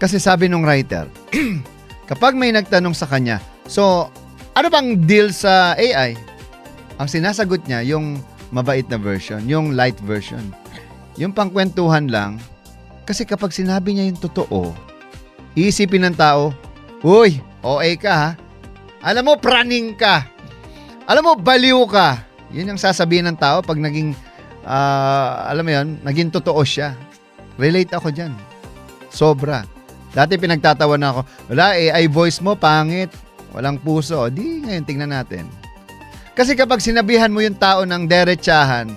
Kasi sabi nung writer, kapag may nagtanong sa kanya, so, ano bang deal sa AI? Ang sinasagot niya, yung mabait na version, yung light version. Yung pangkwentuhan lang, kasi kapag sinabi niya yung totoo, iisipin ng tao, uy, OA ka ha? Alam mo, praning ka. Alam mo, baliw ka. Yun yung sasabihin ng tao pag naging, alam mo yun, naging totoo siya. Relate ako dyan. Sobra. Dati pinagtatawa na ako, wala, AI voice mo, pangit. Walang puso. Di, ngayon tingnan natin. Kasi kapag sinabihan mo yung tao ng derechahan,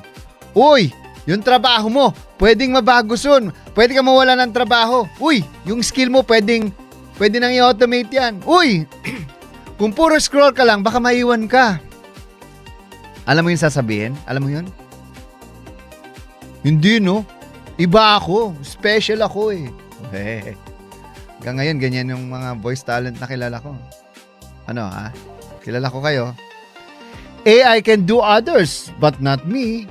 uy, yung trabaho mo, pwedeng mabago soon. Pwede ka mawala ng trabaho. Uy, yung skill mo, pwede nang i-automate yan. Uy, kung puro scroll ka lang, baka maiwan ka. Alam mo yung sasabihin? Alam mo yun? Hindi, no? Iba ako. Special ako eh. Okay. Hanggang ngayon, ganyan yung mga voice talent na kilala ko. Ano ha? Kilala ko kayo. AI can do others, but not me.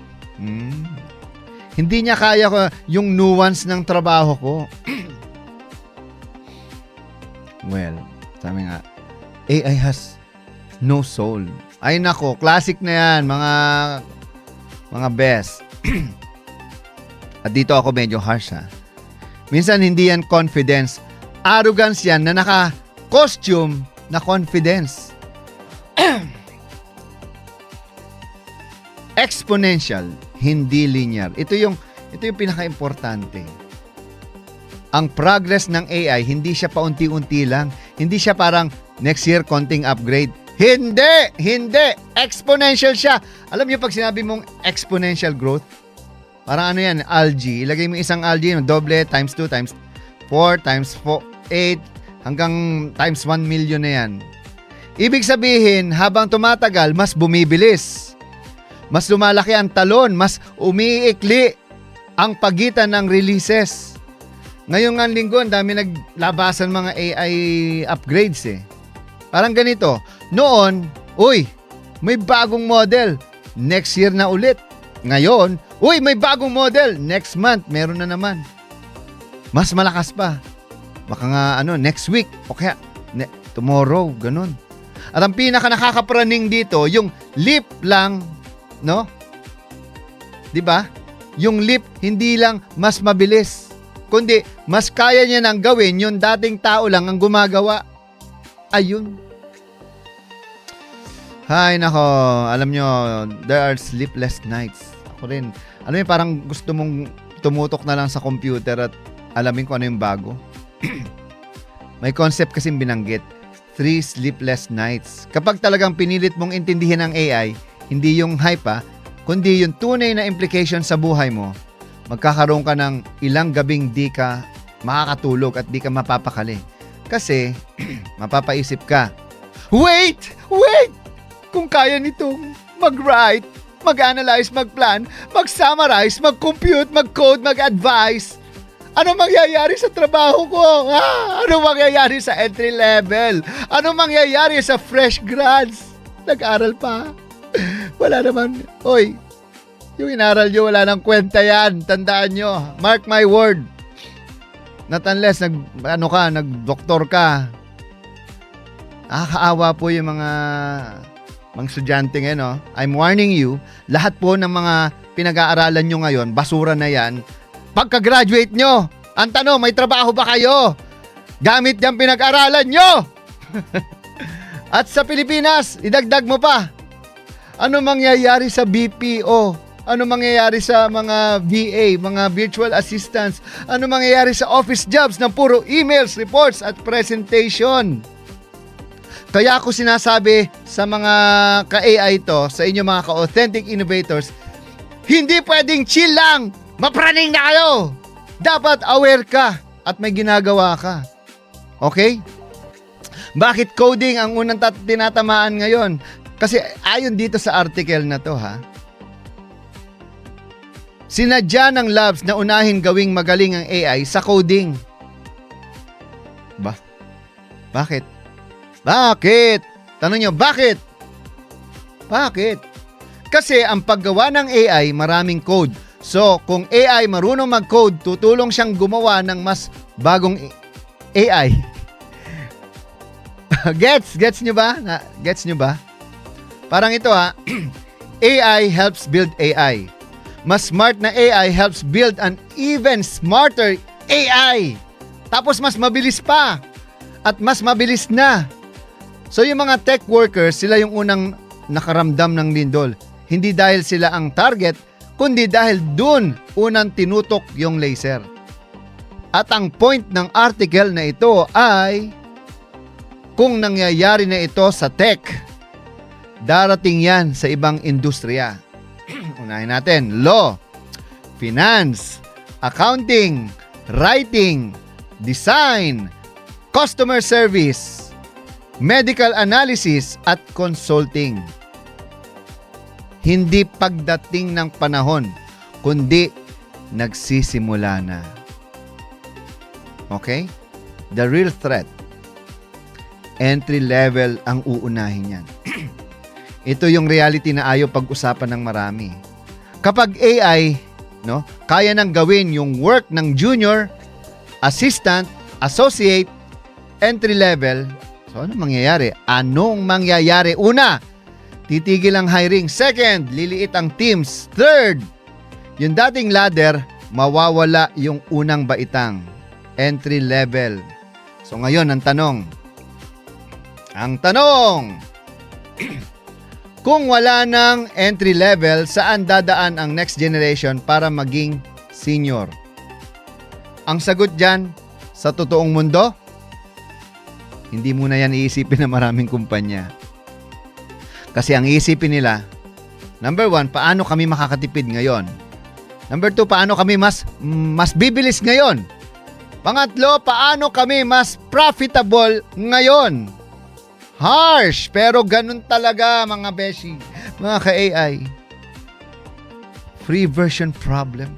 Hindi niya kaya ko yung nuance ng trabaho ko. Well, sabi nga, AI has no soul. Ay nako, classic na yan, mga best. At dito ako medyo harsh ha. Minsan hindi yan confidence. Arrogance yan na naka-costume na confidence. Exponential, hindi linear. Ito yung pinaka-importante. Ang progress ng AI, hindi siya paunti-unti lang. Hindi siya parang next year konting upgrade. Hindi! Exponential siya. Alam niyo pag sinabi mong exponential growth, parang ano yan, algae. Ilagay mo isang algae, doble, times 2, times 4, times 4, 8, hanggang times 1 million na yan. Ibig sabihin, habang tumatagal, mas bumibilis. Mas lumalaki ang talon, mas umiikli ang pagitan ng releases. Ngayong nga linggo, ang dami naglabasan mga AI upgrades eh. Parang ganito, noon, uy, may bagong model, next year na ulit. Ngayon, uy, may bagong model, next month, meron na naman. Mas malakas pa. Baka nga, next week, o kaya, tomorrow, ganun. At ang pinaka nakakapraning dito, yung leap lang, no? 'Di ba? Yung leap hindi lang mas mabilis, kundi mas kaya niya nang gawin yung dating tao lang ang gumagawa. Ayun. Hay nako, alam nyo, there are sleepless nights. Ako rin. Alam mo, parang gusto mong tumutok na lang sa computer at alamin kung ano yung bago. May concept kasing binanggit. 3 sleepless nights. Kapag talagang pinilit mong intindihin ang AI, hindi yung hype kundi yung tunay na implication sa buhay mo, magkakaroon ka ng ilang gabing di ka makakatulog at di ka mapapakali. Kasi, mapapaisip ka, wait! Kung kaya nitong mag-write, mag-analyze, mag-plan, mag-summarize, mag-compute, mag-code, mag-advise, ano mangyayari sa trabaho ko? Ano mangyayari sa entry level? Ano mangyayari sa fresh grads? Nag-aral pa? Wala naman. Oy, yung inaral nyo, wala nang kwenta yan. Tandaan nyo. Mark my word. Not unless nag-doktor ka. Nakakaawa po yung mga estudyante ngayon. I'm warning you, lahat po ng mga pinag-aaralan nyo ngayon, basura na yan. Pagka-graduate nyo, ang tanong, may trabaho ba kayo? Gamit yung pinag-aralan nyo! At sa Pilipinas, idagdag mo pa. Ano mangyayari sa BPO? Ano mangyayari sa mga VA, mga virtual assistants? Ano mangyayari sa office jobs na puro emails, reports at presentation? Kaya ako sinasabi sa mga ka-AI to, sa inyo mga ka-authentic innovators, hindi pwedeng chill lang! Mapraning na kayo! Dapat aware ka at may ginagawa ka. Okay? Bakit coding ang unang tinatamaan ngayon? Kasi ayon dito sa article na to sinadya ng labs na unahin gawing magaling ang AI sa coding. Bakit? Tanong nyo, bakit? Kasi ang paggawa ng AI maraming code. So, kung AI marunong mag-code, tutulong siyang gumawa ng mas bagong AI. Gets nyo ba? Gets nyo ba? Parang ito AI helps build AI. Mas smart na AI helps build an even smarter AI. Tapos mas mabilis pa. At mas mabilis na. So yung mga tech workers, sila yung unang nakaramdam ng lindol. Hindi dahil sila ang target, kundi dahil dun unang tinutok yung laser. At ang point ng article na ito ay kung nangyayari na ito sa tech, darating yan sa ibang industriya. Unahin natin, law, finance, accounting, writing, design, customer service, medical analysis at consulting. Hindi pagdating ng panahon, kundi nagsisimula na. Okay? The real threat. Entry level ang uunahin yan. Ito yung reality na ayaw pag-usapan ng marami. Kapag AI, kaya nang gawin yung work ng junior, assistant, associate, entry level, so anong mangyayari? Anong mangyayari? Una, titigil ang hiring. Second, liliit ang teams. Third, yung dating ladder, mawawala yung unang baitang. Entry level. So ngayon, ang tanong, kung wala ng entry level, saan dadaan ang next generation para maging senior? Ang sagot dyan, sa totoong mundo, hindi muna yan iisipin ng maraming kumpanya. Kasi ang iisipin nila, number 1, paano kami makakatipid ngayon? Number 2, paano kami mas bibilis ngayon? Pangatlo, paano kami mas profitable ngayon? Harsh, pero ganun talaga mga beshi, mga ka-AI. Free version problem.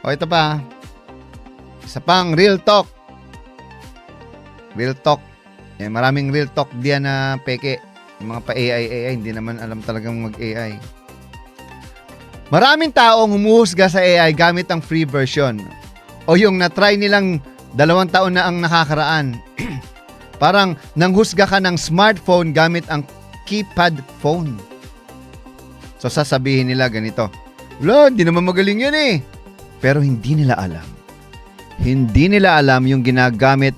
O ito pa, isa pang real talk. Real talk. Maraming real talk diyan na peke. Yung mga pa-AI, hindi naman alam talagang mag-AI. Maraming taong humuhusga sa AI gamit ang free version. O yung na-try nilang 2 taon na ang nakakaraan. Parang nanghusga ka ng smartphone gamit ang keypad phone. So sasabihin nila ganito, wala, hindi naman magaling yan eh. Pero hindi nila alam. Hindi nila alam yung ginagamit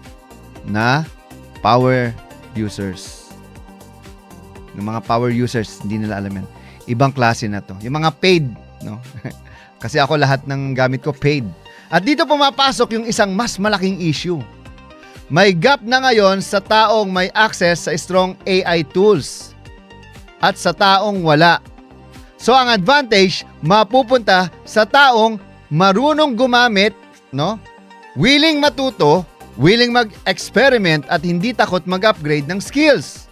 na power users. Yung mga power users, hindi nila alam yan. Ibang klase na to. Yung mga paid, Kasi ako lahat ng gamit ko paid. At dito pumapasok yung isang mas malaking issue. May gap na ngayon sa taong may access sa strong AI tools at sa taong wala. So ang advantage mapupunta sa taong marunong gumamit, willing matuto, willing mag-experiment at hindi takot mag-upgrade ng skills.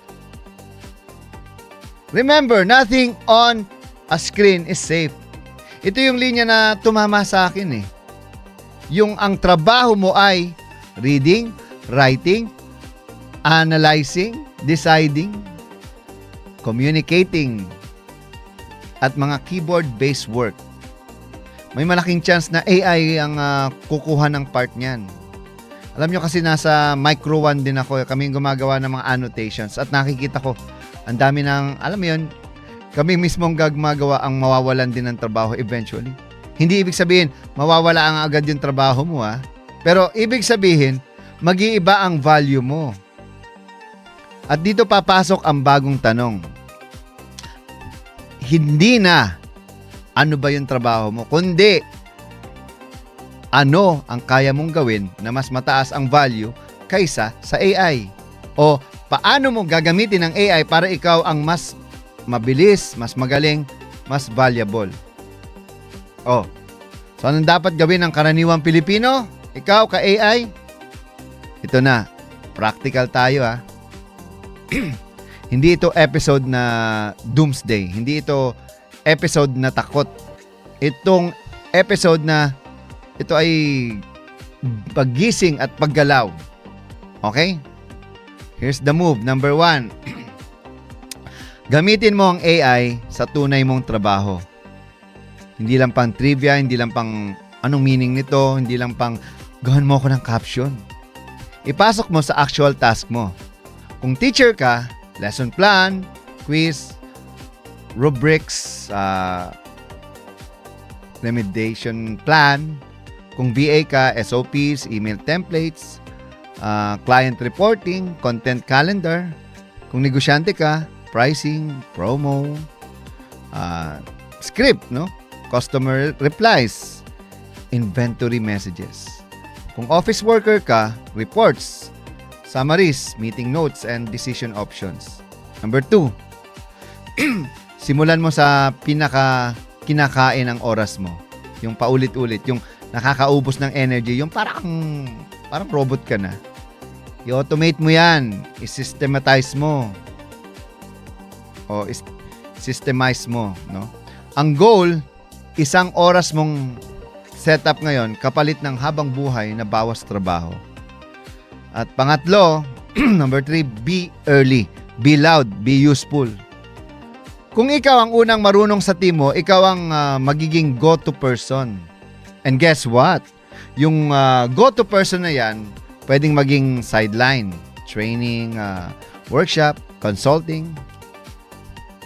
Remember, nothing on a screen is safe. Ito yung linya na tumama sa akin . Yung ang trabaho mo ay reading, writing, analyzing, deciding, communicating, at mga keyboard-based work. May malaking chance na AI ang kukuha ng part niyan. Alam nyo kasi nasa Micro 1 din ako. Kami yung gumagawa ng mga annotations at nakikita ko ang dami ng, alam mo yun, kami mismong gumagawa ang mawawalan din ng trabaho eventually. Hindi ibig sabihin, mawawala ang agad yung trabaho mo Pero ibig sabihin, mag-iiba ang value mo. At dito papasok ang bagong tanong. Hindi na ano ba yung trabaho mo, kundi ano ang kaya mong gawin na mas mataas ang value kaysa sa AI. O paano mo gagamitin ang AI para ikaw ang mas mabilis, mas magaling, mas valuable. So anong dapat gawin ng karaniwang Pilipino? Ikaw ka-AI? Ito na, practical tayo Hindi ito episode na doomsday. Hindi ito episode na takot. Itong episode na ito ay paggising at paggalaw. Okay? Here's the move. Number 1. Gamitin mo ang AI sa tunay mong trabaho. Hindi lang pang trivia, hindi lang pang anong meaning nito, hindi lang pang gawan mo ako ng caption. ipasok mo sa actual task mo. Kung teacher ka, lesson plan, quiz, rubrics, remediation plan. Kung VA ka, SOPs, email templates, client reporting, content calendar. Kung negosyante ka, pricing, promo, script, no? Customer replies, inventory messages. Kung office worker ka, reports, summaries, meeting notes, and decision options. Number 2, simulan mo sa kinakain ng oras mo. Yung paulit-ulit, yung nakakaubos ng energy, yung parang robot ka na. I-automate mo yan, i-systematize mo. O systemize mo, no? Ang goal, 1 oras mong setup ngayon kapalit ng habang buhay na bawas trabaho. At pangatlo, number 3, be early, be loud, be useful. Kung ikaw ang unang marunong sa team mo, ikaw ang magiging go-to person. And guess what? Yung go-to person na yan, pwedeng maging sideline, training, workshop, consulting.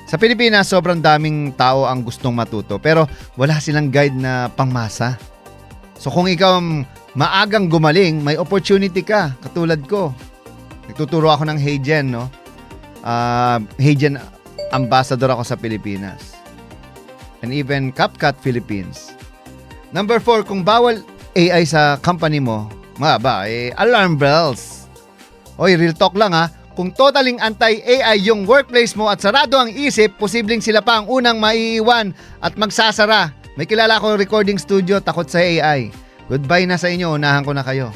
Sa Pilipinas, sobrang daming tao ang gustong matuto pero wala silang guide na pangmasa. So kung ikaw maagang gumaling, may opportunity ka, katulad ko. Nagtuturo ako ng Heygen, no? Heygen ambassador ako sa Pilipinas. And even CapCut Philippines. Number 4, kung bawal AI sa company mo, alarm bells. Oy, real talk lang ha. Kung totaling anti-AI yung workplace mo at sarado ang isip, posibleng sila pa ang unang maiiwan at magsasara. May kilala akong recording studio, takot sa AI. Goodbye na sa inyo, unahan ko na kayo.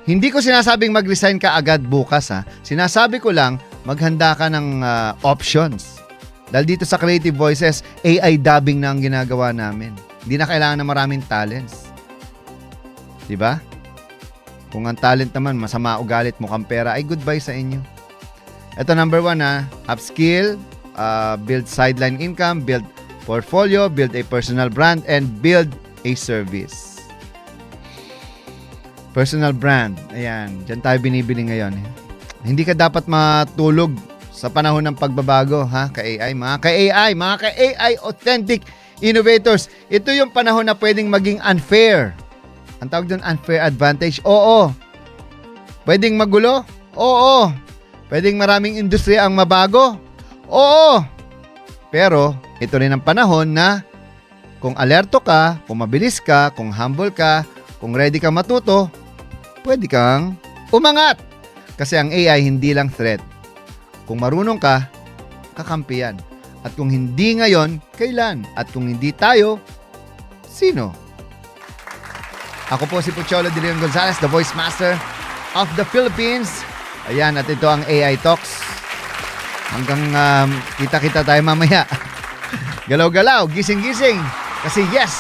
Hindi ko sinasabing mag-resign ka agad bukas ha. Sinasabi ko lang, maghanda ka ng options. Dahil dito sa Creative Voices, AI dubbing na ang ginagawa namin. Hindi na kailangan ng maraming talents. Diba? Kung ang talent naman, masama ugalit, mukhang pera, ay goodbye sa inyo. Ito number 1 ha, upskill, build sideline income, build portfolio, build a personal brand, and build a service. Personal brand, ayan, dyan tayo binibili ngayon. Hindi ka dapat matulog sa panahon ng pagbabago, ha, ka-AI, mga ka-AI authentic innovators. Ito yung panahon na pwedeng maging unfair. Ang tawag doon, unfair advantage. Oo. Pwedeng magulo? Oo. Pwedeng maraming industriya ang mabago? Oo. Pero, ito rin ang panahon na kung alerto ka, kung mabilis ka, kung humble ka, kung ready ka matuto, pwede kang umangat. Kasi ang AI hindi lang threat. Kung marunong ka, kakampi yan. At kung hindi ngayon, kailan? At kung hindi tayo, sino? Ako po si Pucholo de Leon Gonzalez, the voice master of the Philippines. Ayan, at ito ang AI Talks. Hanggang kita-kita tayo mamaya. Galaw-galaw, gising-gising. Kasi yes,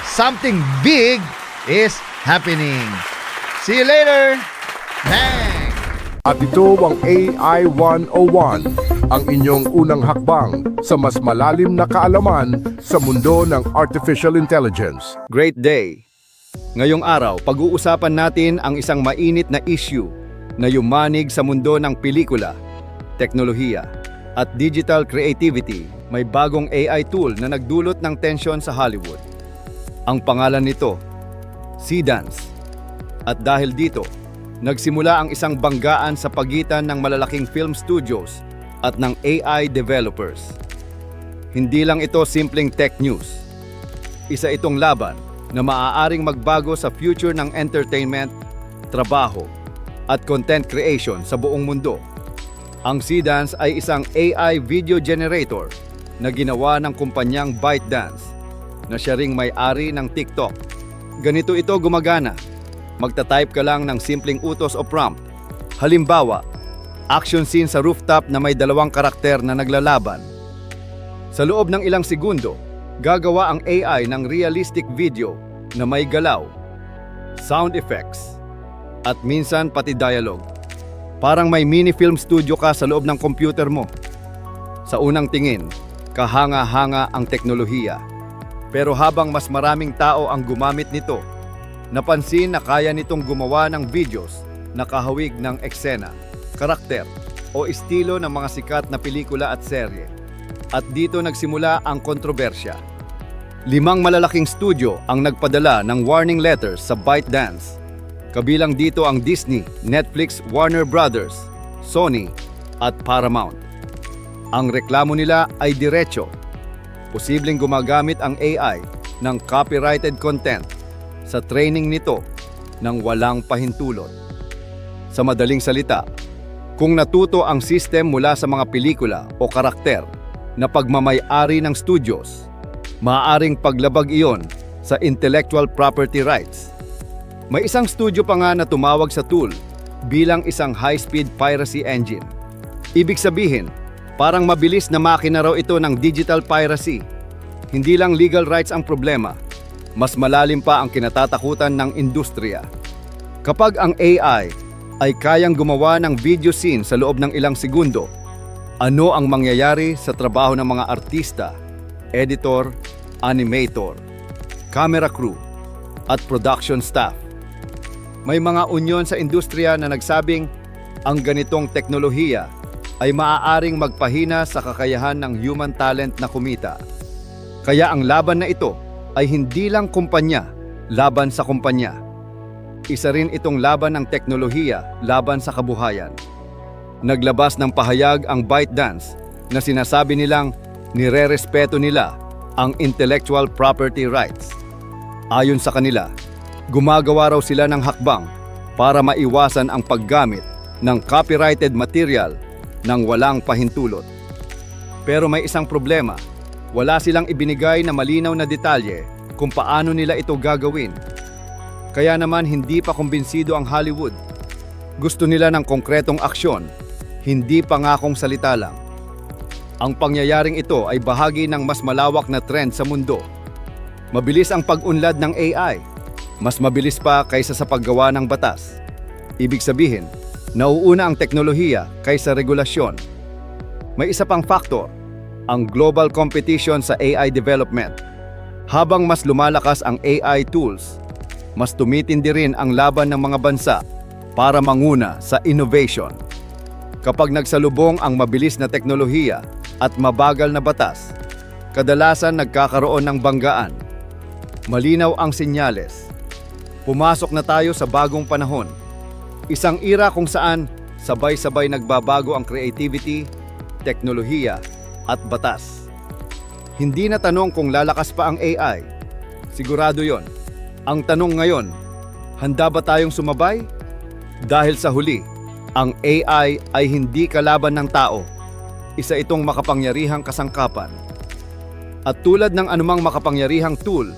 something big is happening. See you later. Bang! At ito ang AI 101, ang inyong unang hakbang sa mas malalim na kaalaman sa mundo ng Artificial Intelligence. Great day! Ngayong araw, pag-uusapan natin ang isang mainit na issue na yumanig sa mundo ng pelikula, teknolohiya, at digital creativity. May bagong AI tool na nagdulot ng tensyon sa Hollywood. Ang pangalan nito, Seedance. At dahil dito, nagsimula ang isang banggaan sa pagitan ng malalaking film studios at ng AI developers. Hindi lang ito simpleng tech news. Isa itong laban na maaaring magbago sa future ng entertainment, trabaho, at content creation sa buong mundo. Ang Seedance ay isang AI video generator na ginawa ng kumpanyang ByteDance na siya ring may-ari ng TikTok. Ganito ito gumagana. Magta-type ka lang ng simpleng utos o prompt. Halimbawa, action scene sa rooftop na may 2 karakter na naglalaban. Sa loob ng ilang segundo, gagawa ang AI ng realistic video na may galaw, sound effects, at minsan pati dialogue. Parang may mini-film studio ka sa loob ng computer mo. Sa unang tingin, kahanga-hanga ang teknolohiya. Pero habang mas maraming tao ang gumamit nito, napansin na kaya nitong gumawa ng videos nakahawig ng eksena, karakter, o estilo ng mga sikat na pelikula at serye. At dito nagsimula ang kontrobersya. 5 malalaking studio ang nagpadala ng warning letters sa ByteDance. Kabilang dito ang Disney, Netflix, Warner Brothers, Sony, at Paramount. Ang reklamo nila ay diretso. Posibleng gumagamit ang AI ng copyrighted content sa training nito ng walang pahintulot. Sa madaling salita, kung natuto ang system mula sa mga pelikula o karakter na pagmamay-ari ng studios, maaaring paglabag iyon sa intellectual property rights. May isang studio pa nga na tumawag sa tool bilang isang high-speed piracy engine. Ibig sabihin, parang mabilis na makina raw ito ng digital piracy. Hindi lang legal rights ang problema, mas malalim pa ang kinatatakutan ng industriya. Kapag ang AI ay kayang gumawa ng video scene sa loob ng ilang segundo, ano ang mangyayari sa trabaho ng mga artista, editor, animator, camera crew, at production staff? May mga unyon sa industriya na nagsabing ang ganitong teknolohiya ay maaaring magpahina sa kakayahan ng human talent na kumita. Kaya ang laban na ito ay hindi lang kumpanya laban sa kumpanya. Isa rin itong laban ng teknolohiya laban sa kabuhayan. Naglabas ng pahayag ang ByteDance na sinasabi nilang nirerespeto nila ang intellectual property rights. Ayon sa kanila, gumagawa raw sila ng hakbang para maiwasan ang paggamit ng copyrighted material ng walang pahintulot. Pero may isang problema, wala silang ibinigay na malinaw na detalye kung paano nila ito gagawin. Kaya naman hindi pa kumbinsido ang Hollywood. Gusto nila ng konkretong aksyon, hindi pangakong salita lang. Ang pangyayaring ito ay bahagi ng mas malawak na trend sa mundo. Mabilis ang pag-unlad ng AI, mas mabilis pa kaysa sa paggawa ng batas. Ibig sabihin, nauuna ang teknolohiya kaysa regulasyon. May isa pang faktor, ang global competition sa AI development. Habang mas lumalakas ang AI tools, mas tumitindi rin ang laban ng mga bansa para manguna sa innovation. Kapag nagsalubong ang mabilis na teknolohiya at mabagal na batas, kadalasan nagkakaroon ng banggaan. Malinaw ang senyales. Pumasok na tayo sa bagong panahon. Isang era kung saan sabay-sabay nagbabago ang creativity, teknolohiya, at batas. Hindi na tanong kung lalakas pa ang AI. Sigurado yon. Ang tanong ngayon, handa ba tayong sumabay? Dahil sa huli, ang AI ay hindi kalaban ng tao. Isa itong makapangyarihang kasangkapan. At tulad ng anumang makapangyarihang tool,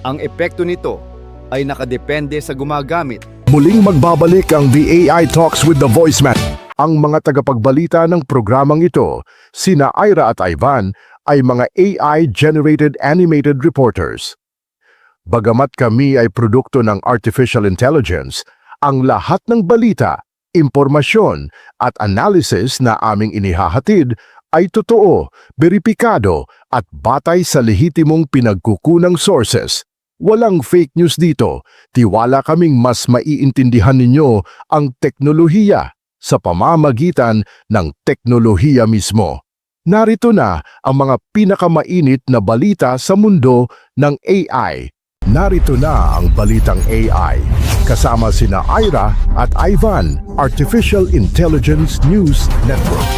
ang epekto nito ay nakadepende sa gumagamit. Muling magbabalik ang The AI Talks with the Voiceman. Ang mga tagapagbalita ng programang ito, sina Ira at Ivan, ay mga AI-generated animated reporters. Bagamat kami ay produkto ng artificial intelligence, ang lahat ng balita, impormasyon at analysis na aming inihahatid ay totoo, beripikado at batay sa lehitimong pinagkukunang sources. Walang fake news dito. Tiwala kaming mas maiintindihan ninyo ang teknolohiya sa pamamagitan ng teknolohiya mismo. Narito na ang mga pinakamainit na balita sa mundo ng AI. Narito na ang Balitang AI. Kasama sina Ira at Ivan, Artificial Intelligence News Network.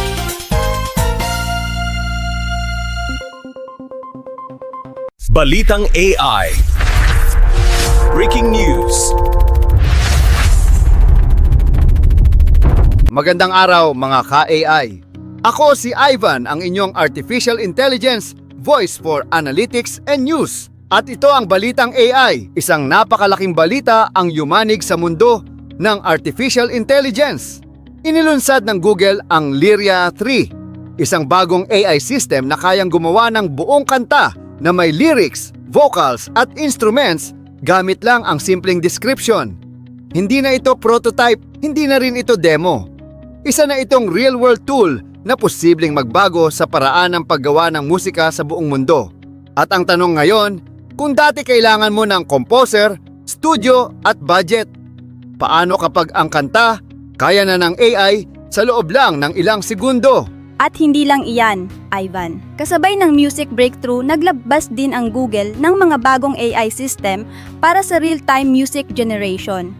Balitang AI. Breaking news. Magandang araw mga ka-AI. Ako si Ivan, ang inyong Artificial Intelligence Voice for Analytics and News. At ito ang Balitang AI, isang napakalaking balita ang yumanig sa mundo ng Artificial Intelligence. Inilunsad ng Google ang Lyria 3, isang bagong AI system na kayang gumawa ng buong kanta na may lyrics, vocals at instruments gamit lang ang simpleng description. Hindi na ito prototype, hindi na rin ito demo. Isa na itong real-world tool na posibleng magbago sa paraan ng paggawa ng musika sa buong mundo. At ang tanong ngayon, kung dati kailangan mo ng composer, studio at budget, Paano kapag ang kanta kaya na ng AI sa loob lang ng ilang segundo? At hindi lang iyan, Ivan. Kasabay ng music breakthrough, naglabas din ang Google ng mga bagong AI system para sa real-time music generation.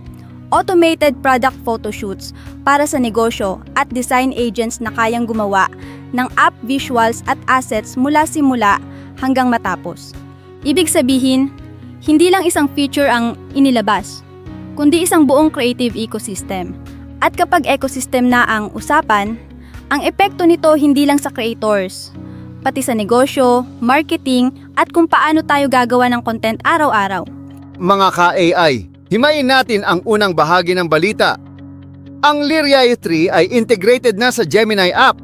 Automated product photoshoots para sa negosyo at design agents na kayang gumawa ng app visuals at assets mula simula hanggang matapos. Ibig sabihin, hindi lang isang feature ang inilabas, kundi isang buong creative ecosystem. At kapag ecosystem na ang usapan, ang epekto nito hindi lang sa creators, pati sa negosyo, marketing, at kung paano tayo gagawa ng content araw-araw. Mga ka-AI, himayin natin ang unang bahagi ng balita. Ang Lyria 3 ay integrated na sa Gemini app.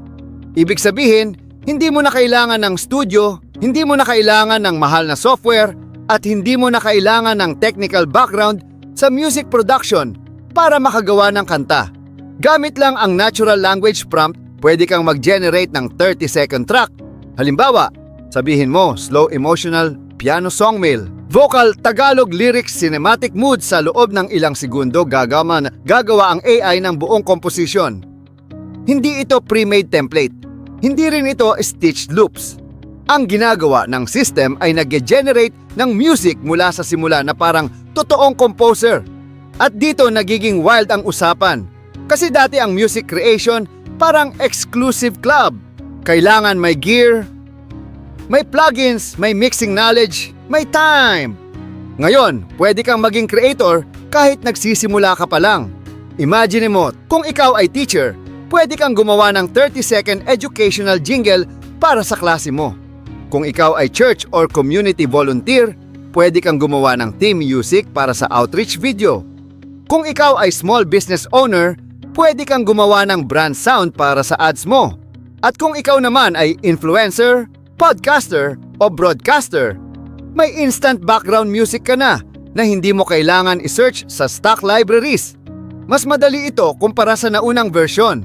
Ibig sabihin, hindi mo na kailangan ng studio, hindi mo na kailangan ng mahal na software, at hindi mo na kailangan ng technical background sa music production para makagawa ng kanta. Gamit lang ang natural language prompt, pwede kang mag-generate ng 30-second track. Halimbawa, sabihin mo, slow emotional piano songmail, vocal Tagalog lyrics cinematic mood sa loob ng ilang segundo gagawa ang AI ng buong komposisyon. Hindi ito pre-made template. Hindi rin ito stitched loops. Ang ginagawa ng system ay nag-generate ng music mula sa simula na parang totoong composer. At dito nagiging wild ang usapan. Kasi dati ang music creation parang exclusive club. Kailangan may gear, may plugins, may mixing knowledge, may time. Ngayon, pwede kang maging creator kahit nagsisimula ka pa lang. Imagine mo, kung ikaw ay teacher, pwede kang gumawa ng 30-second educational jingle para sa klase mo. Kung ikaw ay church or community volunteer, pwede kang gumawa ng theme music para sa outreach video. Kung ikaw ay small business owner, pwede kang gumawa ng brand sound para sa ads mo. At kung ikaw naman ay influencer, podcaster o broadcaster, may instant background music ka na hindi mo kailangan i-search sa stock libraries. Mas madali ito kumpara sa naunang version.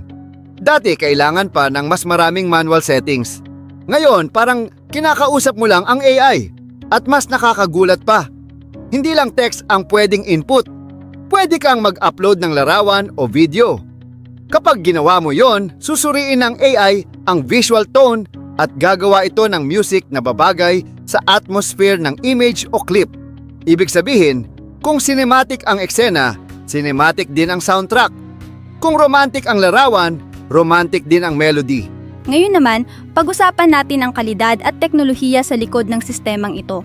Dati kailangan pa ng mas maraming manual settings. Ngayon parang kinakausap mo lang ang AI at mas nakakagulat pa. Hindi lang text ang pwedeng input. Pwede kang mag-upload ng larawan o video. Kapag ginawa mo yon, susuriin ng AI ang visual tone at gagawa ito ng music na babagay sa atmosphere ng image o clip. Ibig sabihin, kung cinematic ang eksena, cinematic din ang soundtrack. Kung romantic ang larawan, romantic din ang melody. Ngayon naman, pag-usapan natin ang kalidad at teknolohiya sa likod ng sistemang ito.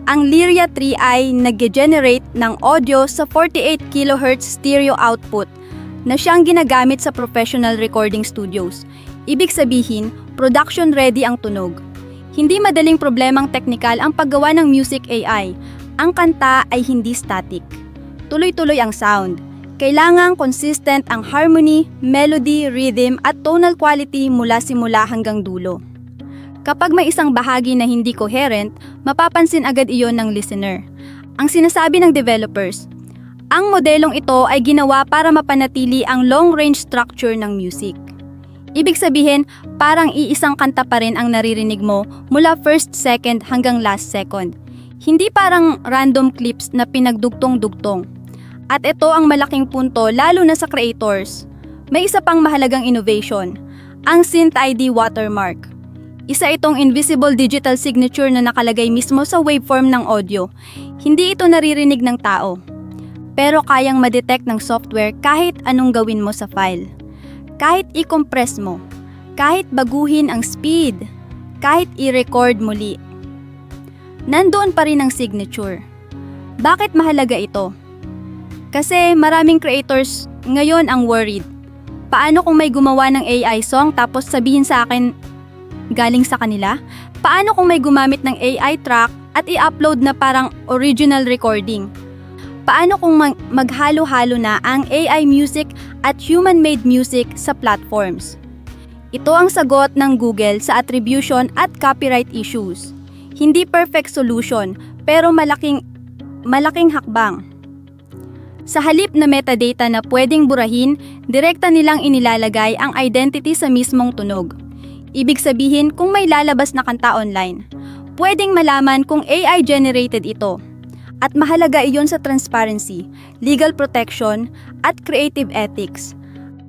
Ang Lyria 3 ay nag-generate ng audio sa 48 kHz stereo output na siyang ginagamit sa professional recording studios. Ibig sabihin, production ready ang tunog. Hindi madaling problemang teknikal ang paggawa ng music AI. Ang kanta ay hindi static. Tuloy-tuloy ang sound. Kailangang consistent ang harmony, melody, rhythm at tonal quality mula simula hanggang dulo. Kapag may isang bahagi na hindi coherent, mapapansin agad iyon ng listener. Ang sinasabi ng developers, ang modelong ito ay ginawa para mapanatili ang long-range structure ng music. Ibig sabihin, parang iisang kanta pa rin ang naririnig mo mula first second hanggang last second. Hindi parang random clips na pinagdugtong-dugtong. At ito ang malaking punto lalo na sa creators. May isa pang mahalagang innovation, ang Synth ID watermark. Isa itong invisible digital signature na nakalagay mismo sa waveform ng audio. Hindi ito naririnig ng tao. Pero kayang ma-detect ng software kahit anong gawin mo sa file. Kahit i-compress mo, kahit baguhin ang speed, kahit i-record muli. Nandoon pa rin ang signature. Bakit mahalaga ito? Kasi maraming creators ngayon ang worried. Paano kung may gumawa ng AI song tapos sabihin sa akin galing sa kanila? Paano kung may gumamit ng AI track at i-upload na parang original recording? Paano kung maghalo-halo na ang AI music at human-made music sa platforms? Ito ang sagot ng Google sa attribution at copyright issues. Hindi perfect solution, pero malaking hakbang. Sa halip na metadata na pwedeng burahin, direkta nilang inilalagay ang identity sa mismong tunog. Ibig sabihin, kung may lalabas na kanta online, pwedeng malaman kung AI-generated ito. At mahalaga iyon sa transparency, legal protection, at creative ethics.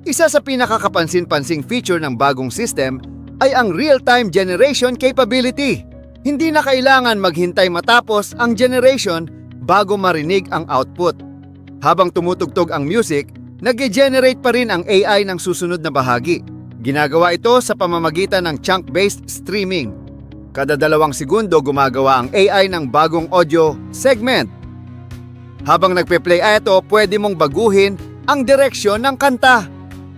Isa sa pinakakapansin-pansing feature ng bagong system ay ang real-time generation capability. Hindi na kailangan maghintay matapos ang generation bago marinig ang output. Habang tumutugtog ang music, nag-generate pa rin ang AI ng susunod na bahagi. Ginagawa ito sa pamamagitan ng chunk-based streaming. Kada 2 segundo gumagawa ang AI ng bagong audio segment. Habang nagpe-play ito, pwede mong baguhin ang direksyon ng kanta.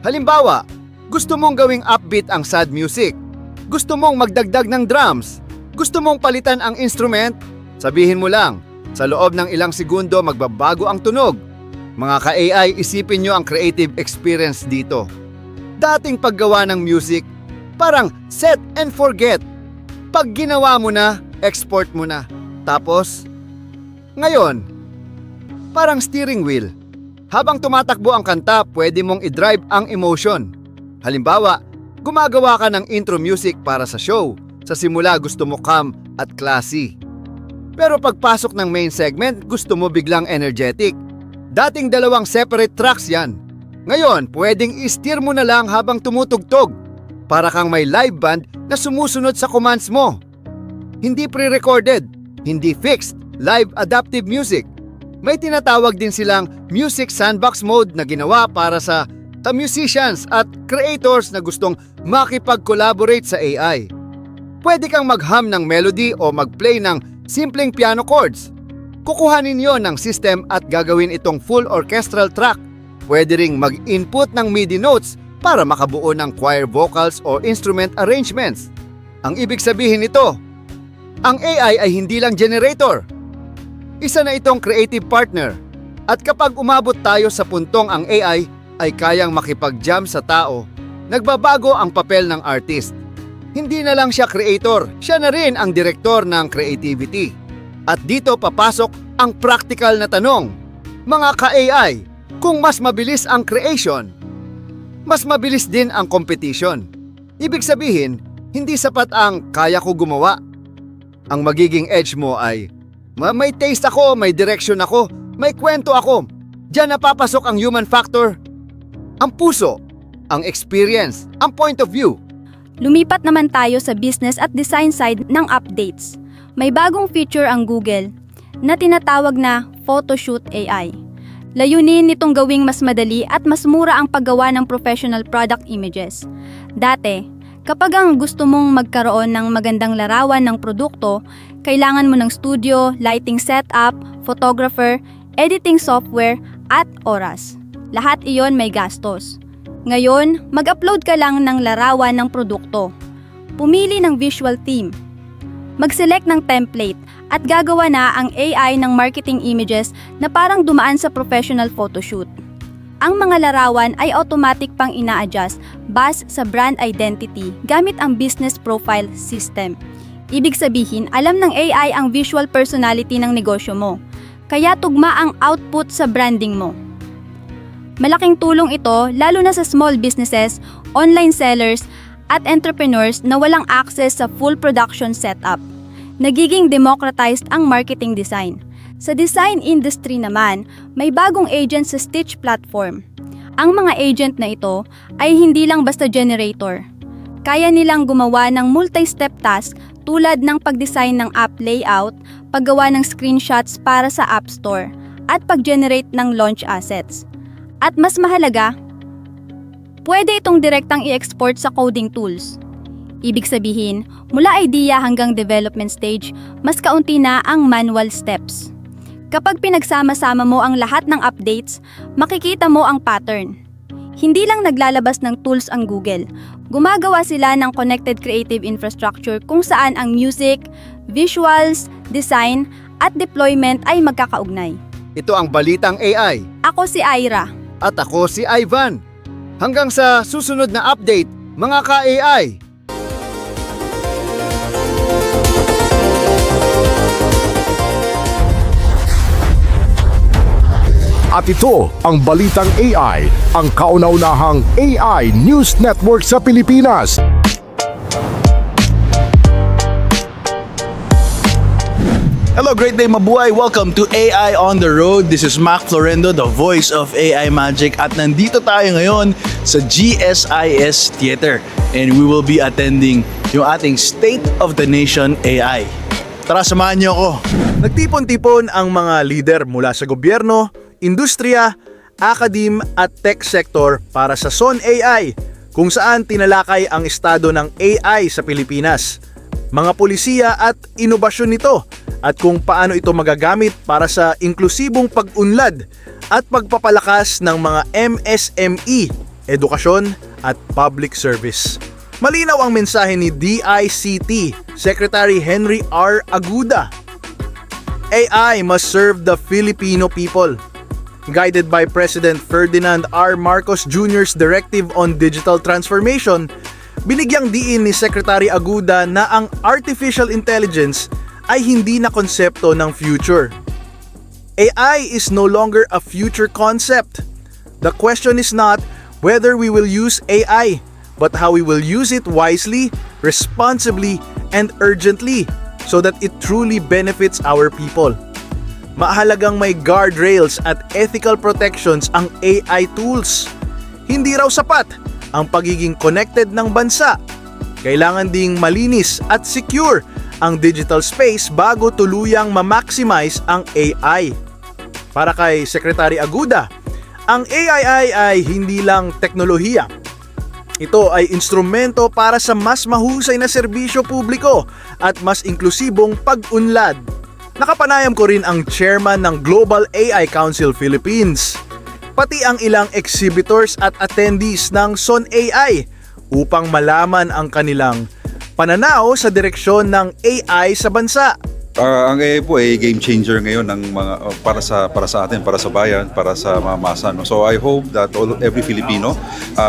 Halimbawa, gusto mong gawing upbeat ang sad music. Gusto mong magdagdag ng drums. Gusto mong palitan ang instrument. Sabihin mo lang, sa loob ng ilang segundo magbabago ang tunog. Mga ka-AI, isipin nyo ang creative experience dito. Dating paggawa ng music, parang set and forget. Pag ginawa mo na, export mo na. Tapos, ngayon, parang steering wheel. Habang tumatakbo ang kanta, pwede mong i-drive ang emotion. Halimbawa, gumagawa ka ng intro music para sa show. Sa simula gusto mo calm at classy. Pero pagpasok ng main segment, gusto mo biglang energetic. Dating 2 separate tracks yan. Ngayon, pwedeng i-steer mo na lang habang tumutugtog. Para kang may live band na sumusunod sa commands mo. Hindi pre-recorded, hindi fixed, live adaptive music. May tinatawag din silang music sandbox mode na ginawa para sa musicians at creators na gustong makipag-collaborate sa AI. Pwede kang mag-hum ng melody o mag-play ng simpleng piano chords. Kukuhanin yon ng system at gagawin itong full orchestral track. Pwede ring mag-input ng MIDI notes para makabuo ng choir vocals o instrument arrangements. Ang ibig sabihin nito, ang AI ay hindi lang generator. Isa na itong creative partner. At kapag umabot tayo sa puntong ang AI ay kayang makipag-jam sa tao, nagbabago ang papel ng artist. Hindi na lang siya creator, siya na rin ang direktor ng creativity. At dito papasok ang practical na tanong. Mga ka-AI, kung mas mabilis ang creation, mas mabilis din ang competition. Ibig sabihin, hindi sapat ang kaya ko gumawa. Ang magiging edge mo ay, may taste ako, may direction ako, may kwento ako. Diyan napapasok ang human factor, ang puso, ang experience, ang point of view. Lumipat naman tayo sa business at design side ng updates. May bagong feature ang Google na tinatawag na Photoshoot AI. Layunin nitong gawing mas madali at mas mura ang paggawa ng professional product images. Dati, kapag ang gusto mong magkaroon ng magandang larawan ng produkto, kailangan mo ng studio, lighting setup, photographer, editing software, at oras. Lahat iyon may gastos. Ngayon, mag-upload ka lang ng larawan ng produkto. Pumili ng visual theme. Mag-select ng template at gagawa na ang AI ng marketing images na parang dumaan sa professional photoshoot. Ang mga larawan ay automatic pang ina-adjust base sa brand identity gamit ang business profile system. Ibig sabihin, alam ng AI ang visual personality ng negosyo mo, kaya tugma ang output sa branding mo. Malaking tulong ito lalo na sa small businesses, online sellers, at entrepreneurs na walang access sa full production setup. Nagiging democratized ang marketing design. Sa design industry naman, may bagong agent sa Stitch platform. Ang mga agent na ito ay hindi lang basta generator. Kaya nilang gumawa ng multi-step task tulad ng pag-design ng app layout, paggawa ng screenshots para sa App Store, at pag-generate ng launch assets. At mas mahalaga, pwede itong direktang i-export sa coding tools. Ibig sabihin, mula idea hanggang development stage, mas kaunti na ang manual steps. Kapag pinagsama-sama mo ang lahat ng updates, makikita mo ang pattern. Hindi lang naglalabas ng tools ang Google. Gumagawa sila ng connected creative infrastructure kung saan ang music, visuals, design, at deployment ay magkakaugnay. Ito ang Balitang AI. Ako si Ira. At ako si Ivan. Hanggang sa susunod na update, mga ka-AI! At ito ang Balitang AI, ang kauna-unahang AI News Network sa Pilipinas. Hello, great day mabuhay. Welcome to AI on the Road. This is Mac Florendo, the voice of AI Magic. At nandito tayo ngayon sa GSIS Theater. And we will be attending yung ating State of the Nation AI. Tara, samahan niyo ako. Nagtipon-tipon ang mga leader mula sa gobyerno, industriya, academe at tech sector para sa SON AI, kung saan tinalakay ang estado ng AI sa Pilipinas, mga polisiya at inobasyon nito, at kung paano ito magagamit para sa inklusibong pag-unlad at pagpapalakas ng mga MSME, edukasyon at public service. Malinaw ang mensahe ni DICT Secretary Henry R. Aguda. AI must serve the Filipino people. Guided by President Ferdinand R. Marcos Jr.'s Directive on Digital Transformation, binigyang diin ni Secretary Aguda na ang artificial intelligence ay hindi na konsepto ng future. AI is no longer a future concept. The question is not whether we will use AI, but how we will use it wisely, responsibly, and urgently so that it truly benefits our people. Mahalagang may guardrails at ethical protections ang AI tools. Hindi raw sapat ang pagiging connected ng bansa. Kailangan ding malinis at secure ang digital space bago tuluyang ma-maximize ang AI. Para kay Secretary Aguda, ang AI ay hindi lang teknolohiya. Ito ay instrumento para sa mas mahusay na serbisyo publiko at mas inklusibong pag-unlad. Nakapanayam ko rin ang chairman ng Global AI Council Philippines, pati ang ilang exhibitors at attendees ng SON AI upang malaman ang kanilang pananaw sa direksyon ng AI sa bansa. Ang AI po ay game changer ngayon ng mga para sa atin, para sa bayan, para sa mga masa. No? So I hope that every Filipino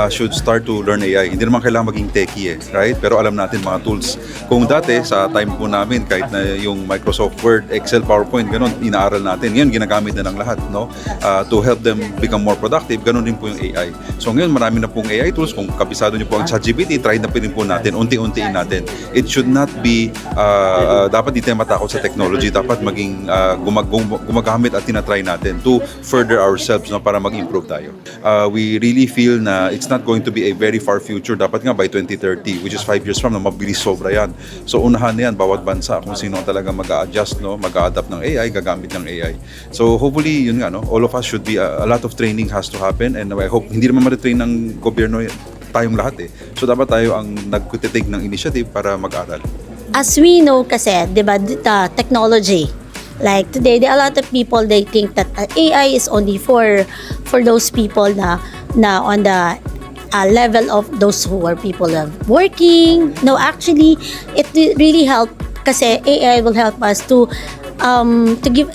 should start to learn AI. Hindi naman kailangan maging techie, right? Pero alam natin mga tools. Kung dati sa time po namin kahit na yung Microsoft Word, Excel, PowerPoint, ganun inaaral natin. Ngayon ginagamit na ng lahat, no? To help them become more productive. Ganun din po yung AI. So ngayon marami na pong AI tools. Kung kabisado niyo po ang ChatGPT, try na rin po natin, unti-untiin natin. It should not be dapat di tayo matakot sa technology, dapat maging gumagamit at tinatry natin to further ourselves, no, para mag-improve tayo. We really feel na it's not going to be a very far future. Dapat nga by 2030, which is 5 years from now, mabilis sobra yan. So unahan na yan, bawat bansa kung sino talaga mag-a-adjust, no, mag-a-adapt ng AI, gagamit ng AI. So hopefully, yun nga, no, all of us should be, a lot of training has to happen, and I hope hindi naman ma-train ng gobyerno tayong lahat eh. So dapat tayo ang nag-take ng initiative para mag-aral. As we know kasi, di ba, the technology, like today, there are a lot of people, they think that AI is only for those people na on the level of those who are people of working. No, actually, it really help kasi AI will help us to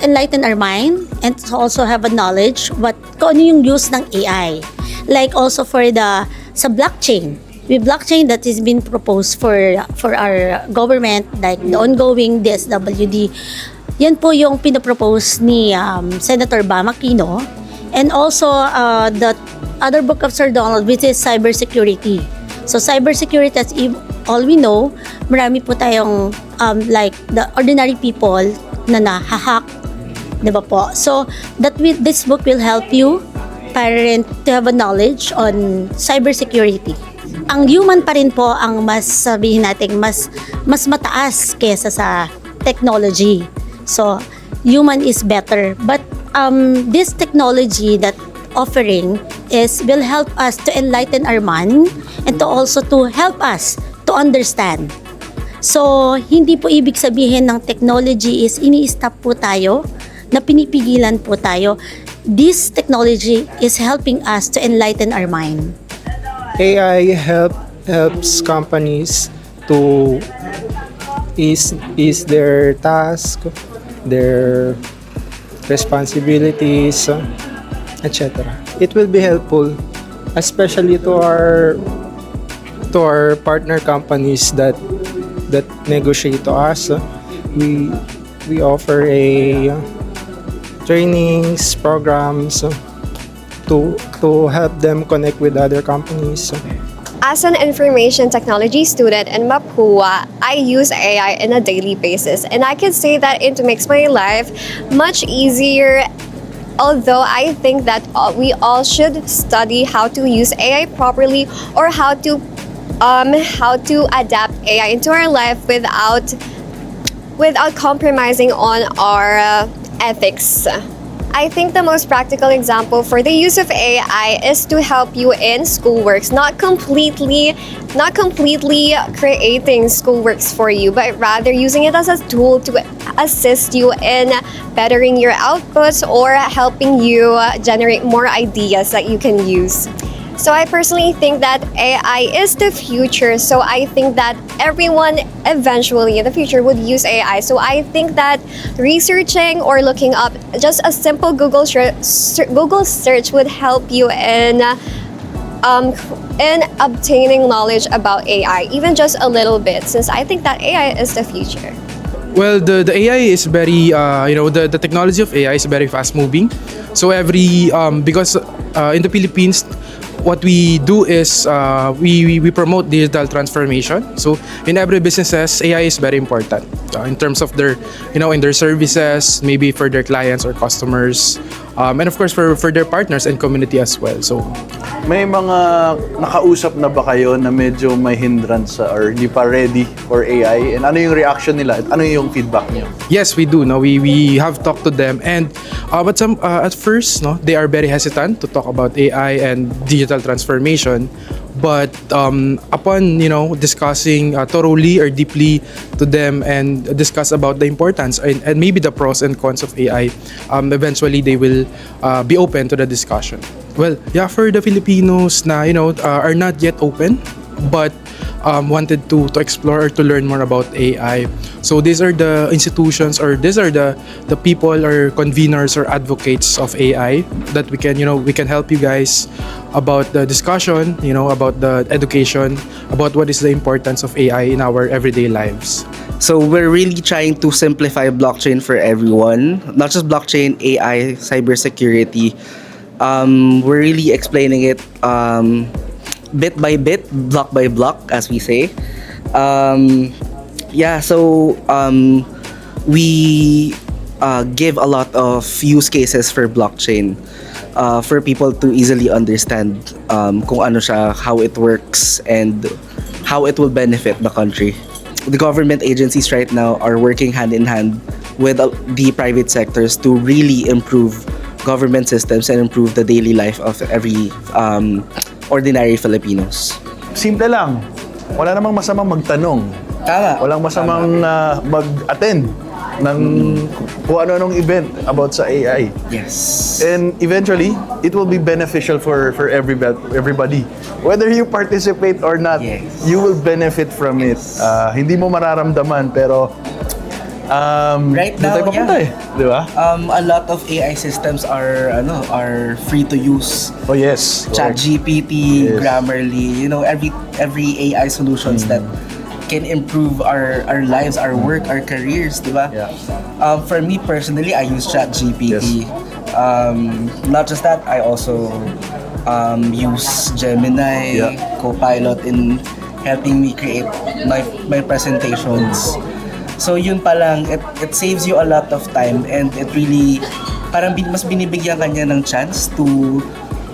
enlighten our mind and to also have a knowledge kung ano yung use ng AI. Like also sa blockchain. With blockchain that has been proposed for our government, like the ongoing DSWD, yan po yung pinapropose ni Senator Bam Aquino, and also the other book of Sir Donald, which is cybersecurity. So cybersecurity, as all we know, marami po tayong like the ordinary people na nahahack, di ba po? So this book will help you para rin to have a knowledge on cybersecurity. Ang human pa rin po ang mas sabihin natin mas mataas kaysa sa technology. So human is better, but this technology that offering will help us to enlighten our mind and to also to help us to understand. So hindi po ibig sabihin ng technology is ini-stop po tayo, na pinipigilan po tayo. This technology is helping us to enlighten our mind. AI helps companies to ease their task, their responsibilities, etc. It will be helpful, especially to our partner companies that negotiate to us. We offer trainings, programs to help them connect with other companies. As an information technology student in Mapua, I use AI on a daily basis, and I can say that it makes my life much easier. Although I think that we all should study how to use AI properly, or how to adapt AI into our life without compromising on our ethics. I think the most practical example for the use of AI is to help you in schoolworks, not completely creating schoolworks for you, but rather using it as a tool to assist you in bettering your outputs or helping you generate more ideas that you can use. So I personally think that AI is the future. So I think that everyone eventually in the future would use AI. So I think that researching or looking up just a simple Google search would help you in obtaining knowledge about AI, even just a little bit, since I think that AI is the future. Well, the AI is very, the technology of AI is very fast moving. So because in the Philippines, what we do is we promote digital transformation. So in every businesses, AI is very important in terms of their, in their services, maybe for their clients or customers, and of course for their partners and community as well. So May mga nakausap na ba kayo na medyo may hindrance or di pa ready for AI? And ano yung reaction nila? Ano yung feedback niyo? yes, we do. No, we have talked to them, and but some at first, no, they are very hesitant to talk about AI and digital transformation. But upon discussing thoroughly or deeply to them and discuss about the importance and maybe the pros and cons of AI, eventually they will be open to the discussion. Well, yeah, for the Filipinos na are not yet open, but wanted to explore or to learn more about AI. So these are the institutions, or these are the people or conveners or advocates of AI that we can help you guys about the discussion, about the education, about what is the importance of AI in our everyday lives. So we're really trying to simplify blockchain for everyone, not just blockchain, AI, cybersecurity. We're really explaining it bit by bit, block by block, as we say. We give a lot of use cases for blockchain for people to easily understand kung ano siya, how it works, and how it will benefit the country. The government agencies right now are working hand in hand with the private sectors to really improve government systems and improve the daily life of every ordinary Filipinos. Simple lang. Wala namang masamang magtanong. Tama. Walang masamang mag-attend ng kung ano-anong event about sa AI. Yes. And eventually, it will be beneficial for everybody. Whether you participate or not, Yes. you will benefit from it. Hindi mo mararamdaman, pero Right doon now, tayo papunta yeah. Di ba? A lot of AI systems are free to use. Oh yes. ChatGPT, Yes. Grammarly, every AI solutions that can improve our lives, our work, our careers, di ba? Yeah. For me personally, I use ChatGPT. Yes. Not just that, I also use Gemini, Yeah. Copilot in helping me create my presentations. So yun pa lang, it saves you a lot of time, and it really parang mas binibigyan kanya ng chance to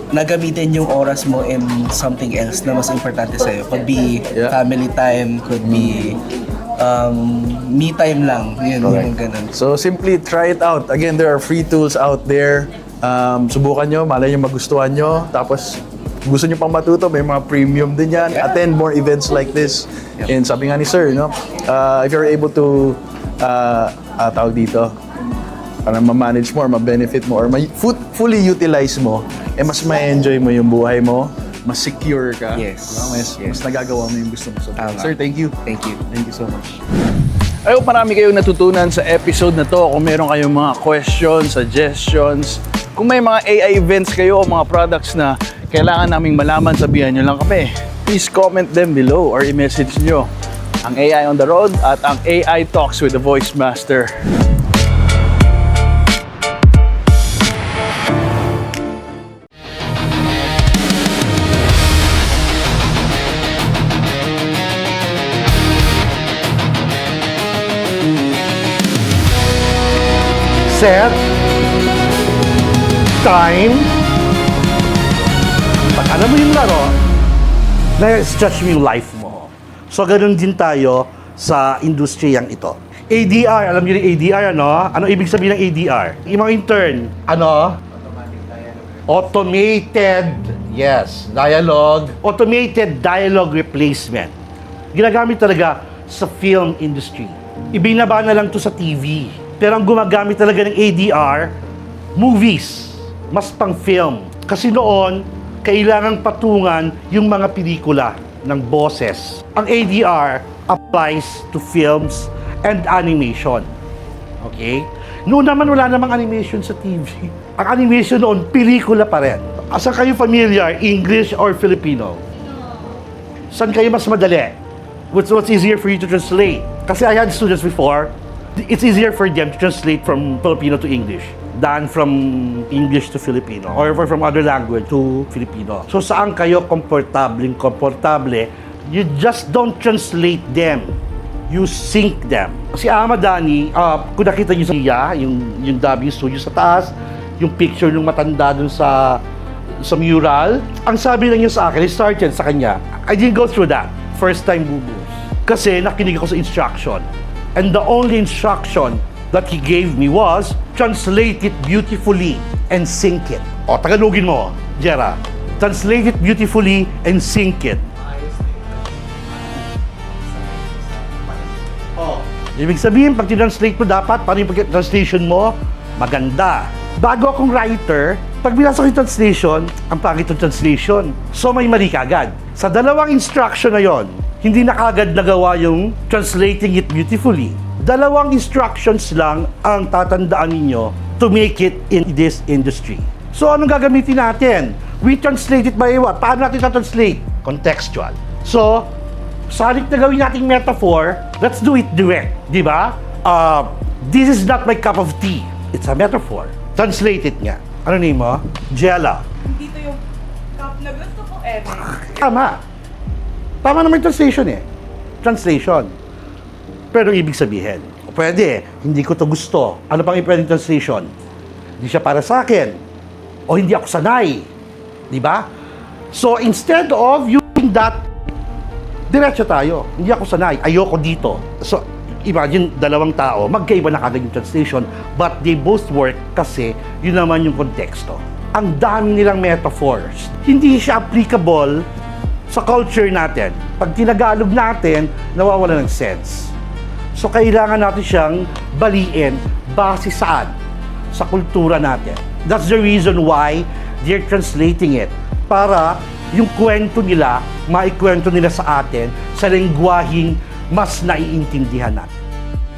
nagamitin yung oras mo in something else na mas importante sa'yo. Could be Yeah. family time, could be me time lang. Yun, yung ganun. So simply try it out. Again, there are free tools out there. Subukan nyo, malay nyo magustuhan nyo. Tapos gusto nyo pang matuto, may mga premium din yan. Yeah. Attend more events like this. And sabi nga ni Sir, if you're able to tawag dito, parang ma-manage mo or ma-benefit mo or fully utilize mo, mas ma-enjoy mo yung buhay mo, mas secure ka. Yes. Mas nagagawa mo yung gusto mo. So, Tama. Sir, thank you. Thank you. Thank you so much. I hope marami kayong natutunan sa episode na to. Kung meron kayong mga questions, suggestions, kung may mga AI events kayo o mga products na kailangan naming malaman, sabihan nyo lang kami. Please comment them below or i-message nyo ang AI on the Road at ang AI Talks with the Voice Master. set, time. Pag alam mo yung laro, na-stretch mo yung life mo. So, ganun din tayo sa industriyang ito. ADR, alam niyo yung ADR, ano? Ano ibig sabihin ng ADR? Yung mga intern, ano? Automated, yes, dialogue. Automated dialogue replacement. Ginagamit talaga sa film industry. Ibinaba na lang to sa TV. Pero ang gumagamit talaga ng ADR, movies, mas pang film. Kasi noon, kailangang patungan yung mga pelikula ng boses. Ang ADR applies to films and animation. Okay? Noon naman wala namang animation sa TV. Ang animation noon, pelikula pa rin. Saan kayo familiar? English or Filipino? Saan kayo mas madali? What's easier for you to translate? Kasi I had students before, it's easier for them to translate from Filipino to English than from English to Filipino or from other language to Filipino. So saan kayo komportable? You just don't translate them. You sync them. Si Amadani, kung nakita niyo sa yung dubbing studio sa taas, yung picture ng matanda dun sa mural, ang sabi lang niya sa akin, started sa kanya, I didn't go through that. First time bubus. Kasi nakinig ako sa instruction. And the only instruction that he gave me was, translate it beautifully and sync it. O, Tagalogin mo, Jera. Translate it beautifully and sync it. Ibig sabihin, pag tinranslate mo dapat, paano yung translation mo? Maganda. Bago akong writer, pag binasa ko yung translation, ang pangit yung translation. So may mali kagad. Sa dalawang instruction na yon, hindi na kagad nagawa yung translating it beautifully. Dalawang instructions lang ang tatandaan ninyo to make it in this industry. So anong gagamitin natin? We translate it by what? Paano natin translate? Contextual. So, sa halip na gawin nating metaphor, let's do it direct, di ba? This is not my cup of tea. It's a metaphor. Translate it nga. Ano name mo? Jella. Dito yung cup na gusto ko, Tama. Tama naman yung translation eh. Translation. Pero ibig sabihin, pwede, hindi ko to gusto. Ano pang pwedeng translation? Hindi siya para sa akin. O hindi ako sanay. Di ba? So instead of using that, diretso tayo. Hindi ako sanay. Ayoko dito. So, imagine, dalawang tao, magkaiba na kagad yung translation, but they both work kasi yun naman yung konteksto. Ang dami nilang metaphors. Hindi siya applicable sa culture natin. Pag tinagalog natin, nawawala ng sense. So, kailangan natin siyang baliin base saan? Sa kultura natin. That's the reason why they're translating it. Para yung kwento nila, maikwento nila sa atin sa lengguwaheng mas naiintindihan natin.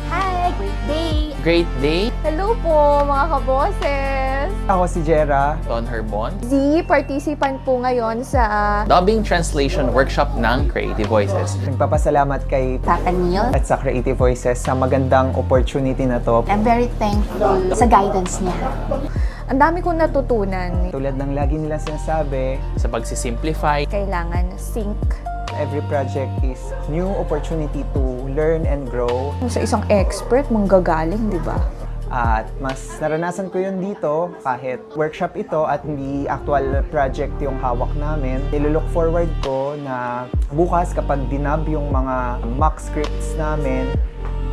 Hi! Great day! Great day! Hello po, mga kaboses! Ako si Jera. Don Herbon. Z, participant po ngayon sa Dubbing Translation Workshop ng Creative Voices. Nagpapasalamat kay Papa Neil at sa Creative Voices sa magandang opportunity na to. I'm very thankful sa guidance niya. Ang dami kong natutunan. Tulad ng lagi nilang sinasabi, Sa pagsisimplify, Kailangan sync. every project is new opportunity to learn and grow. Sa isang expert, manggagaling, di ba? At mas naranasan ko yun dito kahit workshop ito at hindi actual project yung hawak namin. Nilook forward ko na bukas kapag dinub yung mga mock scripts namin,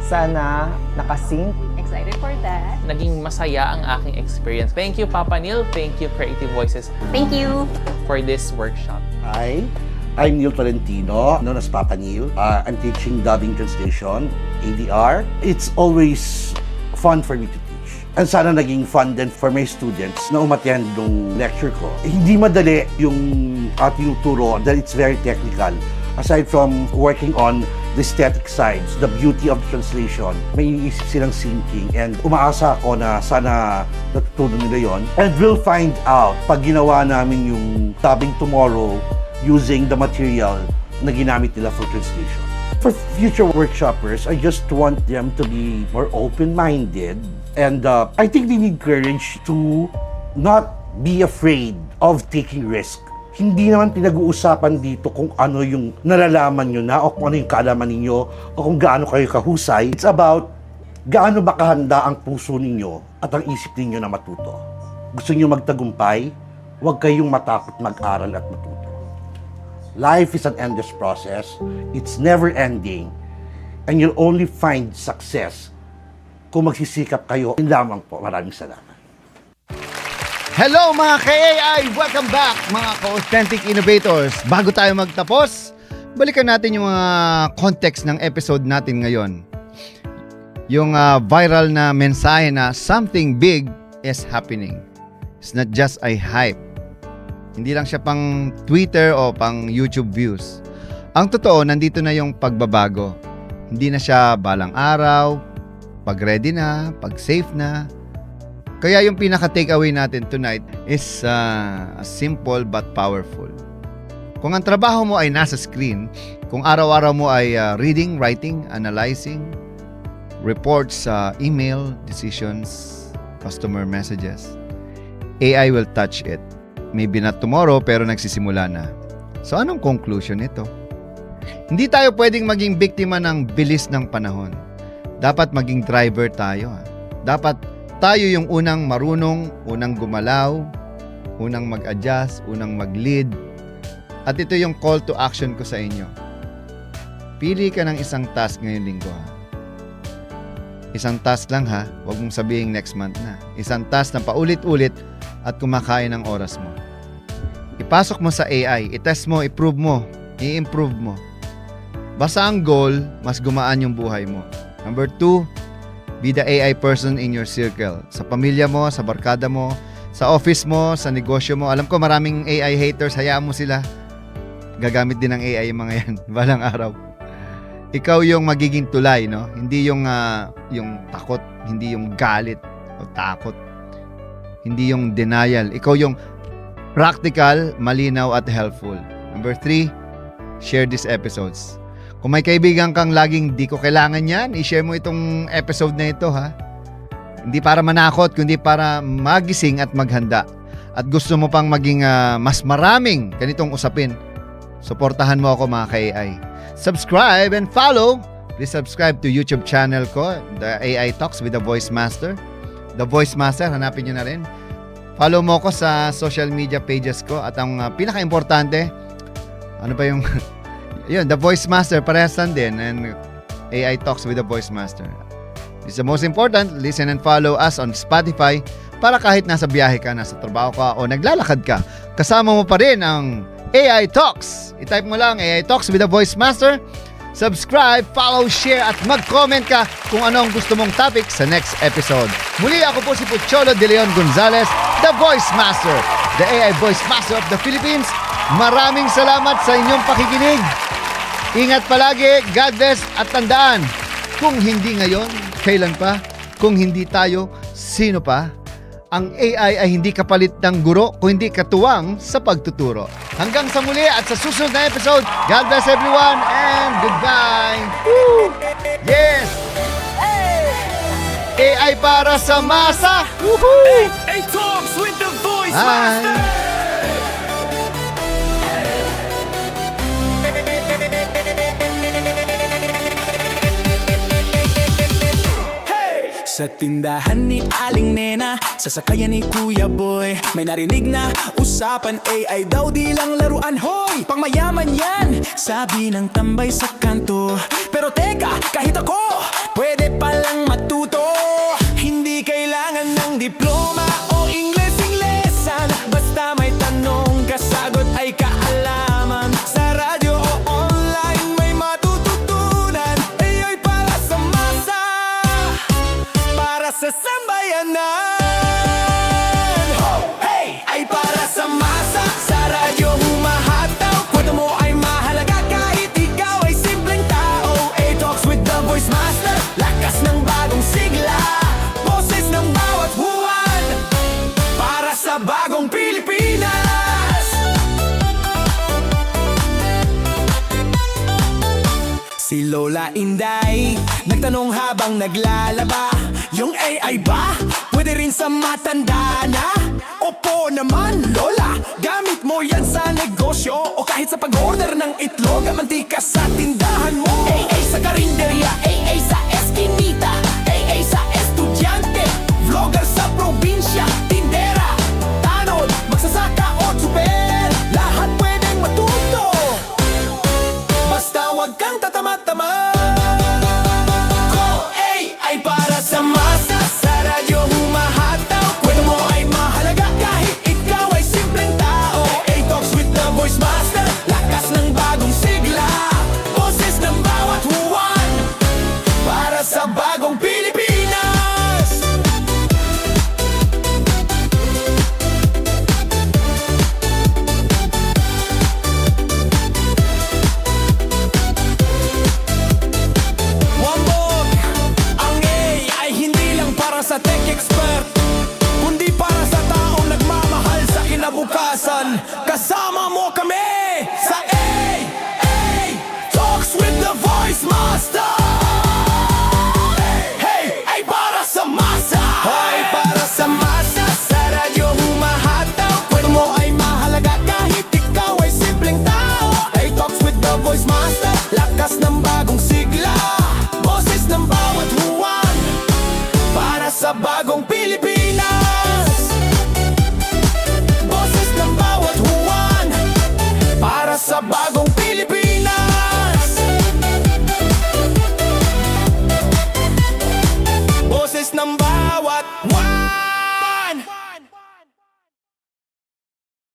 sana nakasync. Excited for that. naging masaya ang aking experience. Thank you, Papa Neil. Thank you, Creative Voices. Thank you For this workshop. Hi, I'm Neil Tolentino, known as Papa Neil. I'm teaching dubbing translation, ADR. It's always fun for me to teach. And sana naging fun din for my students na umattend ng lecture ko. Hindi madali yung ating turo dahil it's very technical. Aside from working on the aesthetic sides, the beauty of the translation, may iniisip silang syncing and umaasa ako na sana natutunan nila yon. And we'll find out pag ginawa namin yung dubbing tomorrow using the material na ginamit nila for translation. For future workshoppers, I just want them to be more open-minded and I think they need courage to not be afraid of taking risk. Hindi naman pinag-uusapan dito kung ano yung nalalaman nyo na o kung ano yung kaalaman ninyo o kung gaano kayo kahusay. It's about Gaano ba kahanda ang puso ninyo at ang isip ninyo na matuto? Gusto niyo magtagumpay? Huwag kayong matakot mag-aral at matuto. Life is an endless process. It's never ending. And you'll only find success kung magsisikap kayo. Yun lamang po. Maraming salamat. Hello mga ka-AI! Welcome back mga ka-authentic innovators. Bago tayo magtapos, balikan natin yung mga context ng episode natin ngayon. Yung viral na mensahe na something big is happening. It's not just a hype. Hindi lang siya pang Twitter o pang YouTube views. Ang totoo, nandito na yung pagbabago. Hindi na siya balang araw, pag-ready na, pag-safe na. Kaya yung pinaka-takeaway natin tonight is simple but powerful. Kung ang trabaho mo ay nasa screen, kung araw-araw mo ay reading, writing, analyzing, reports, email, decisions, customer messages, AI will touch it. Maybe not tomorrow, pero nagsisimula na. So anong conclusion nito? Hindi tayo pwedeng maging biktima ng bilis ng panahon. Dapat maging driver tayo. Dapat tayo yung unang marunong, unang gumalaw, unang mag-adjust, unang mag-lead. At ito yung call to action ko sa inyo. Pili ka ng isang task ngayong linggo. Isang task lang ha, huwag mong sabihin next month na. Isang task na paulit-ulit at kumakain ng oras mo. Ipasok mo sa AI, itest mo, i-prove mo, i-improve mo. Basta ang goal, mas gumaan yung buhay mo. Number 2, be the AI person in your circle. Sa pamilya mo, sa barkada mo, sa office mo, sa negosyo mo. Alam ko maraming AI haters, hayaan mo sila. Gagamit din ng AI yung mga yan, balang araw. Ikaw yung magiging tulay, no? Hindi yung takot, hindi yung galit o takot. Hindi yung denial. Ikaw yung practical, malinaw at helpful. Number 3, share these episodes. Kung may kaibigan kang laging di ko kailangan yan, i-share mo itong episode na ito ha. Hindi para manakot, kundi para magising at maghanda. At gusto mo pang maging mas maraming ganitong usapin, suportahan mo ako mga ka-AI. Subscribe and follow. Please subscribe to YouTube channel ko, The AI Talks with the Voice Master. The Voice Master, hanapin nyo na rin. Follow mo ko sa social media pages ko. At ang pinaka-importante, ano ba yung... yun, The Voice Master, parehas lang din. And AI Talks with the Voice Master. This is the most important. Listen and follow us on Spotify para kahit nasa biyahe ka, nasa trabaho ka, o naglalakad ka, kasama mo pa rin ang AI Talks. I-type mo lang AI Talks with the Voice Master. Subscribe, follow, share at mag-comment ka kung ano ang gusto mong topic sa next episode. Muli ako po si Pucholo De Leon Gonzalez, the Voice Master, the AI Voice Master of the Philippines. Maraming salamat sa inyong pakikinig. Ingat palagi, God bless at tandaan, kung hindi ngayon, kailan pa? Kung hindi tayo, sino pa? Ang AI ay hindi kapalit ng guro, kung hindi katuwang sa pagtuturo. Hanggang sa muli at sa susunod na episode, God bless everyone and goodbye! Woo! Yes! AI para sa masa! Woohoo! AI Talks with the Voice Bye! Master! Sa tindahan ni Aling Nena, sa sakayan ni Kuya Boy, may narinig na usapan, AI daw di lang laruan, hoy! Pangmayaman yan, sabi ng tambay sa kanto. Pero teka, kahit ako, pwede palang matuto. Hindi kailangan ng diploma o Ingles-Inglesan, basta may tanong, kasagot ay kaalaman. Sa radyo o online, may matututunan. AI para sa masa, para sa sambayanan. Hey! Ay para sa masa, sa radyo humahataw. Kwento mo ay mahalaga kahit ikaw ay simpleng tao. AI Talks with the Voice Master, lakas ng bagong sigla, boses ng bawat buwan, para sa bagong Pilipinas. Si Lola Inday nagtanong habang naglalaba, yung AI ba pwede rin sa matanda na? Opo naman Lola, gamit mo yan sa negosyo o kahit sa pag-order ng itlog, mantika sa tindahan.